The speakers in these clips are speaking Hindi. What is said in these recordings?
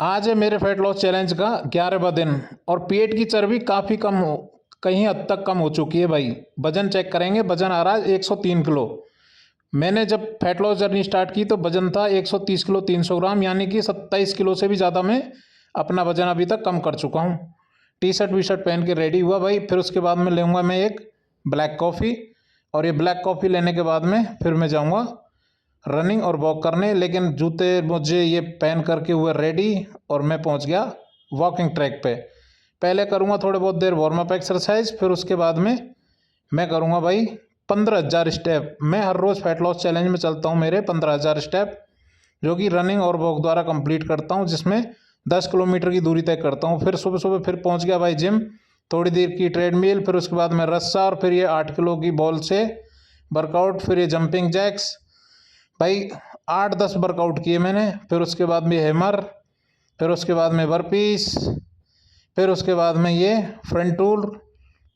आज है मेरे फैट लॉस चैलेंज का 11वां दिन और पेट की चर्बी काफ़ी कम हो, कहीं हद तक कम हो चुकी है भाई। वजन चेक करेंगे, वजन आ रहा है 103 किलो। मैंने जब फैट लॉस जर्नी स्टार्ट की तो वजन था 130 किलो 300 ग्राम, यानी कि 27 किलो से भी ज़्यादा मैं अपना वजन अभी तक कम कर चुका हूँ। टी शर्ट वी शर्ट पहन के रेडी हुआ भाई। फिर उसके बाद में लूँगा मैं एक ब्लैक कॉफ़ी, और ये ब्लैक कॉफ़ी लेने के बाद में फिर मैं जाऊँगा रनिंग और वॉक करने। लेकिन जूते मुझे ये पहन करके हुए रेडी और मैं पहुंच गया वॉकिंग ट्रैक पे। पहले करूंगा थोड़े बहुत देर वार्म अप एक्सरसाइज, फिर उसके बाद में मैं करूंगा भाई 15,000 स्टेप। मैं हर रोज़ फैट लॉस चैलेंज में चलता हूं मेरे 15,000 स्टेप, जो कि रनिंग और वॉक द्वारा कंप्लीट करता हूं, जिसमें 10 किलोमीटर की दूरी तय करता हूं। फिर सुबह सुबह फिर पहुंच गया भाई जिम, थोड़ी देर की ट्रेडमिल, फिर उसके बाद में रस्सा, और फिर ये 8 किलो की बॉल से वर्कआउट, फिर ये जंपिंग जैक्स भाई 8-10 वर्कआउट किए मैंने। फिर उसके बाद में हैमर, फिर उसके बाद में बर्पीस, फिर उसके बाद में ये फ्रंट टूल,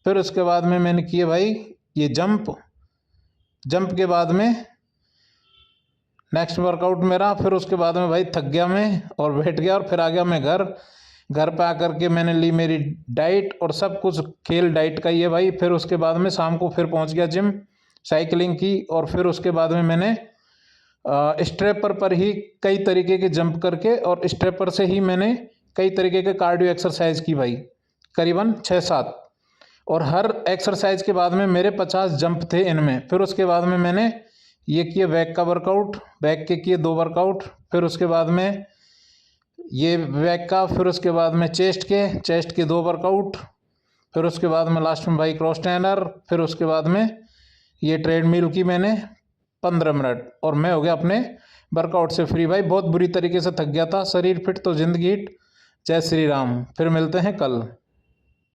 फिर उसके बाद में मैंने किए भाई ये जंप के बाद में नेक्स्ट वर्कआउट मेरा। फिर उसके बाद में भाई थक गया मैं और बैठ गया, और फिर आ गया मैं घर पे आकर के मैंने ली मेरी डाइट, और सब कुछ खेल डाइट का ही है भाई। फिर उसके बाद में शाम को फिर पहुंच गया जिम, साइकिलिंग की, और फिर उसके बाद में मैंने स्ट्रेपर पर ही कई तरीके के जंप करके, और स्ट्रेपर से ही मैंने कई तरीके के कार्डियो एक्सरसाइज की भाई, करीबन 6-7। और हर एक्सरसाइज के बाद में मेरे 50 जंप थे इनमें। फिर उसके बाद में मैंने ये किए बैक का वर्कआउट, बैक के किए 2 वर्कआउट, फिर उसके बाद में ये बैक का, फिर उसके बाद में चेस्ट के 2 वर्कआउट, फिर उसके बाद में लास्ट में भाई क्रॉस ट्रेनर, फिर उसके बाद में ये ट्रेडमिल की मैंने 15 मिनट, और मैं हो गया अपने वर्कआउट से फ्री भाई। बहुत बुरी तरीके से थक गया था। शरीर फिट तो जिंदगी हिट। जय श्री राम। फिर मिलते हैं कल।